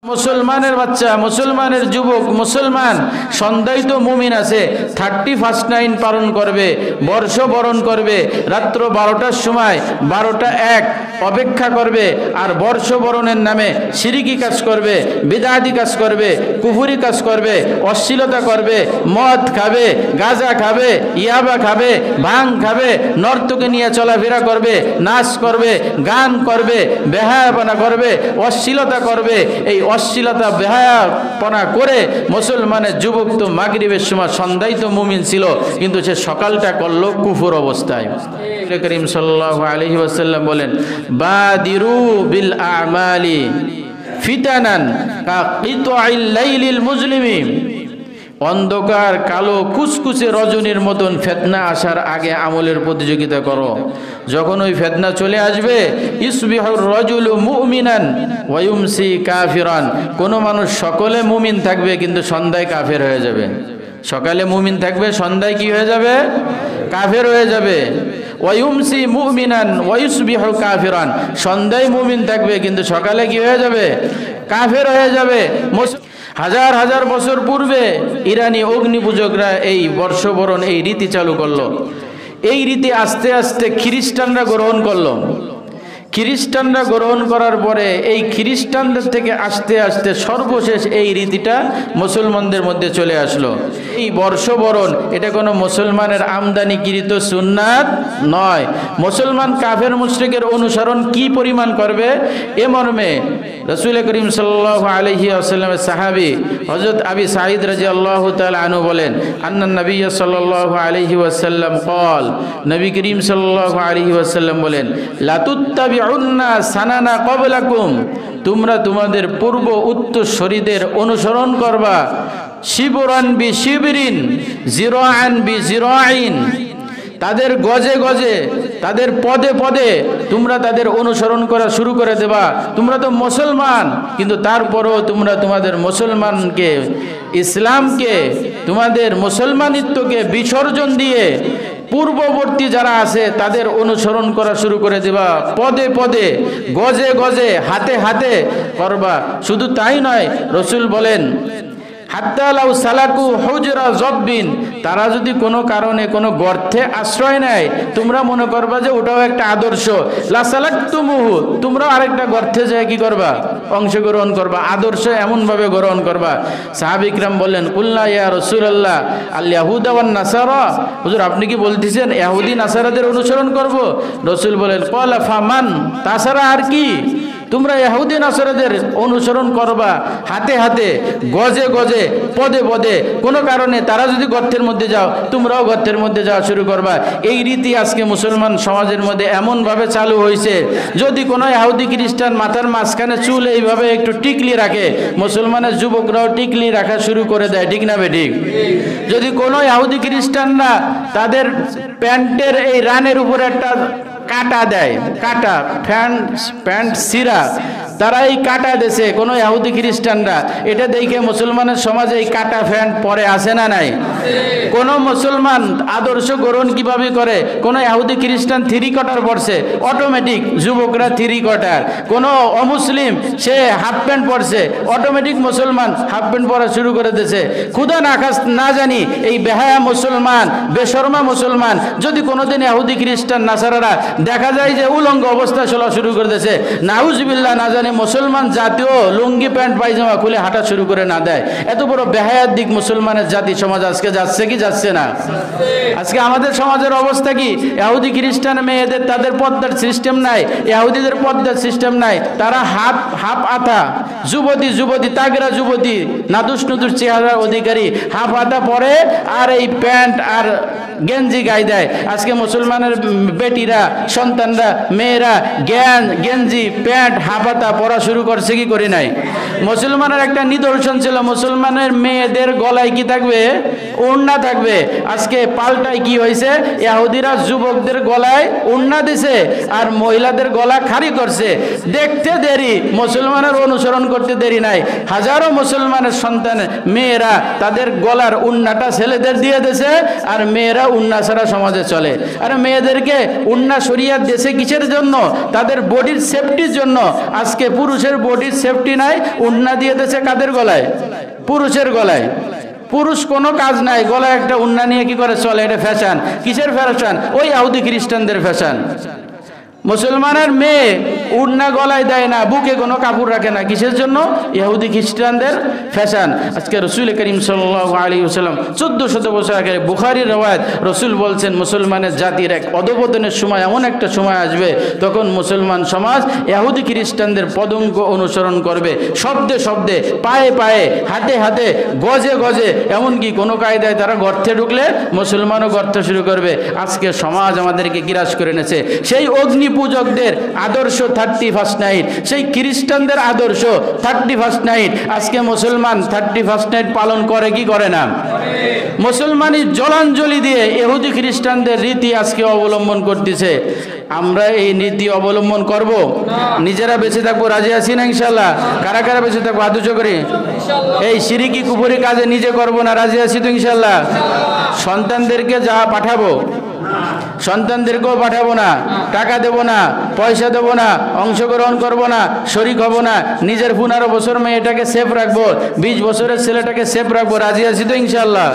মুসলমানের বাচ্চা, মুসলমানের যুবক, মুসলমান সন্ধ্যায় তো মুমিন আছে, 31 নাইট পালন করবে, বর্ষ বরণ করবে, রাত্র 12টার সময় 12টা 1 অপেক্ষা করবে, আর বর্ষ বরণের নামে শিরিকি কাজ করবে, বিদআতি কাজ করবে, কুফরি কাজ করবে, অশ্লীলতা করবে, মদ খাবে, গাঁজা খাবে, ইয়াবা খাবে, ভাং খাবে, নর্তকে নিয়ে চলাফেরা করবে, নাচ করবে, গান করবে, বেহায়াপনা করবে, অশ্লীলতা করবে। এই অশ্লীলতা বেহায়াপনা করে মুসলমানের যুবক তো মাগরিবের সময়, সন্ধ্যায় তো মুমিন ছিল, কিন্তু সে সকালটা করলো কুফর অবস্থায়। করিম সাল্লাল্লাহু আলাইহি ওয়াসাল্লাম বলেন, বাদিরু বিল আমালি ফিতানান কা কিতআইল লাইলিল মুজলিমি। অন্ধকার কালো কুচকুচে রজনীর মতন ফিতনা আসার আগে আমলের প্রতিযোগিতা করো। যখন ওই ফিতনা চলে আসবে, ইসবিহুর রাজুলু মুমিনান ওয়া ইউমসি কাফিরান, কোন মানুষ সকালে মুমিন থাকবে কিন্তু সন্ধ্যায় কাফের হয়ে যাবে। সকালে মুমিন থাকবে, সন্ধ্যায় কি হয়ে যাবে? কাফের হয়ে যাবে। ওয়া ইউমসি মুমিনান ওয়া ইসবিহু কাফিরান, সন্ধ্যায় মুমিন থাকবে কিন্তু সকালে কি হয়ে যাবে? কাফের হয়ে যাবে। হাজার হাজার বছর পূর্বে ইরানি অগ্নি পূজকরা এই বর্ষবরণ এই রীতি চালু করলো। এই রীতি আস্তে আস্তে খ্রিস্টানরা গ্রহণ করলো। খ্রিস্টানরা গ্রহণ করার পরে এই খ্রিস্টানদের থেকে আস্তে আস্তে সর্বশেষ এই রীতিটা মুসলমানদের মধ্যে চলে আসলো। এই বর্ষবরণ এটা কোনো মুসলমানের আমদানিকৃত সুন্নাত নয়। মুসলমান কাফের মুশরিকের অনুসরণ কি পরিমাণ করবে, এ মর্মে রাসূল করিম সাল্লাল্লাহু আলাইহি ওয়াসাল্লামের সাহাবী হযরত আবি সাঈদ রাদিয়াল্লাহু তাআলা আনহু বলেন, আন্নান নবী সাল্লাল্লাহু আলাইহি ওয়াসাল্লাম قال, নবী করিম সাল্লাল্লাহু আলাইহি ওয়াসাল্লাম বলেন, লা তুত্তাবিউন্না সানানা ক্বাবলাকুম, তোমরা তোমাদের পূর্ব উত্তরসূরিদের অনুসরণ করবা, শিবরান বি শিবরিন জিরাআন বি জিরাইন, তাদের গজে গজে, তাদের পদে পদে তোমরা তাদের অনুসরণ করা শুরু করে দেবা। তোমরা তো মুসলমান, কিন্তু তারপরও তোমরা তোমাদের মুসলমানকে, ইসলামকে, তোমাদের মুসলমানিত্বকে বিসর্জন দিয়ে পূর্ববর্তী যারা আছে তাদের অনুসরণ করা শুরু করে দেবা। পদে পদে, গজে গজে, হাতে হাতে করবা। শুধু তাই নয়, রাসূল বলেন, হাত্তা লাউ সালাকু হুজরা জব্বিন, তারা যদি কোনো কারণে কোনো গর্তে আশ্রয় নেয়, তোমরা মনে করবা যে ওটাও একটা আদর্শ। লা সালাকতুমুহু, তোমরাও আরেকটা গর্তে যায় কি করবা? অংশগ্রহণ করবা, আদর্শ এমনভাবে গ্রহণ করবা। সাহাবা ইকরাম বললেন, কুল্লা ইয়া রাসূলুল্লাহ আল ইয়াহুদা ওয়ান নাসারা, হুজুর আপনি কি বলতেছেন ইহুদি নাসারাদের অনুসরণ করব? রাসূল বলেন, ক্বালা ফামান, তাছাড়া আর কি? তোমরা ইহুদি নাসারাদের অনুসরণ করবা, হাতে হাতে, গজে গজে, পদে পদে। কোনো কারণে তারা যদি গর্তের মধ্যে যাও, তোমরাও গর্তের মধ্যে যাওয়া শুরু করবা। এই রীতি আজকে মুসলমান সমাজের মধ্যে এমনভাবে চালু হয়েছে, যদি কোনো ইহুদি খ্রিস্টান মাথার মাঝখানে চুল এইভাবে একটু টিকলি রাখে, মুসলমানের যুবকরাও টিকলি রাখা শুরু করে দেয়। ঠিক না বেঠিক? যদি কোনো ইহুদি খ্রিস্টানরা তাদের প্যান্টের এই রানের উপরে একটা কাটা দেয়, কাটা প্যান্ট সিরা, তারা এই কাটা দেশে কোনো ইহুদি খ্রিস্টানরা, এটা দেখে মুসলমানের সমাজে এই কাটা প্যান্ট পরে আসে না নাই? কোন মুসলমান আদর্শ গ্রহণ কিভাবে করে? কোন ইহুদি খ্রিস্টান 3 কোয়ার্টার পরছে, অটোমেটিক যুবকরা 3 কোয়ার্টার। কোন অমুসলিম সে হাফ প্যান্ট পরছে, অটোমেটিক মুসলমান হাফ প্যান্ট পরা শুরু করে দিয়েছে। খুদা না জানি এই বেহায়া মুসলমান, বেশরমা মুসলমান যদি কোনোদিন ইহুদি খ্রিস্টান নাসারারা দেখা যায় যে উলঙ্গ অবস্থায় চলা শুরু করে দিয়েছে, নাউজুবিল্লাহ, না জানি মুসলমান জাতীয় লুঙ্গি প্যান্ট পায়জামা খুলে হাঁটা শুরু করে না দেয়, এত বড় বেহায়ার দিক মুসলমানের জাতি সমাজ আজকে যাচ্ছে কি যাচ্ছে না? আজকে আমাদের সমাজের অবস্থা কি? ইহুদি খ্রিস্টান মেয়েদের তাদের পর্দার সিস্টেম নাই, ইহুদিদের পর্দার সিস্টেম নাই। তারা হাফ আতা যুবতী তাগরা যুবতী, নাদুস নুদুস চেহারার অধিকারী হাফ আতা পরে আর এই প্যান্ট আর গেঞ্জি গায়ে দেয়। আজকে মুসলমানের বেটিরা, সন্তানরা, মেয়েরা গেঞ্জি প্যান্ট হাফাতা পরা শুরু করছে কি করি নাই? মুসলমানের একটা নিদর্শন ছিল, মুসলমানের মেয়েদের গলায় কি থাকবে? ওড়না থাকবে। আজকে পাল্টায় কি হয়েছে? ইহুদিরা যুবকদের গলায় ওড়না দিছে আর মহিলাদের গলা খালি করছে। দেখতে দেরি, মুসলমানের অনুসরণ করতে দেরি নাই। হাজারো মুসলমানের সন্তান মেয়েরা তাদের গলার ওড়নাটা ছেলেদের দিয়ে দিয়েছে, আর মেয়েরা ওড়না ছাড়া সমাজে চলে। আর মেয়েদেরকে ওড়না শরিয়াত দেশে কিসের জন্য? তাদের বডির সেফটির জন্য। আজকে পুরুষের বডির সেফটি নাই, উন্না দিয়ে দেশে কাদের গলায়? পুরুষের গলায়। পুরুষ কোনো কাজ নাই, গলায় একটা উন্না নিয়ে কি করে চলে? এটা ফ্যাশন। কিসের ফ্যাশন? ওই ইহুদি খ্রিস্টানদের ফ্যাশন। মুসলমানের মেয়ে উড়না গলায় দেয় না, বুকে কোনো কাপড় রাখে না, কিসের জন্য? ইহুদি খ্রিস্টানদের ফ্যাশন। আজকে রাসূল করিম সাল্লাল্লাহু আলাইহি ওয়াসাল্লাম 1400 বছর আগে বুখারীর রওয়ায়াত, রাসূল বলছেন মুসলমানের জাতির এক অধঃপতনের সময় এমন একটা সময় আসবে, তখন মুসলমান সমাজ ইহুদি খ্রিস্টানদের পদঙ্ক অনুসরণ করবে। শব্দে শব্দে, পায়ে পায়ে, হাতে হাতে, গজে গজে, এমনকি কোনো কায়দায় তারা গর্তে ঢুকলে মুসলমানও গর্ত শুরু করবে। আজকে সমাজ আমাদেরকে গ্রাস করে এনেছে। সেই অগ্নি পূজকদের আদর্শ 31st নাইট, সেই খ্রিস্টানদের আদর্শ 31st নাইট, আজকে মুসলমান 31st নাইট পালন করে কি করে না? মুসলমানি জলাঞ্জলি দিয়ে ইহুদি খ্রিস্টানদের রীতি আজকে অবলম্বন করতেছে। আমরা এই নীতি অবলম্বন করব? নিজেরা বেঁচে থাকবো, রাজি আছি না ইনশাল্লাহ? কারা কারা বেঁচে থাকবো হাত উঁচু করে? এই শিরকি কুফরি কাজে নিজে করব না, রাজি আছি তো ইনশাল্লাহ? সন্তানদেরকে যা পাঠাবো, সন্তানদেরকেও পাঠাবো না, টাকা দেব না, পয়সা দেবো না, অংশগ্রহণ করব না, শরিক হব না। নিজের 15 বছর মেয়েটাকে সেফ রাখবো, 20 বছরের ছেলেটাকে সেফ রাখবো, রাজি আছি তো ইনশাল্লাহ?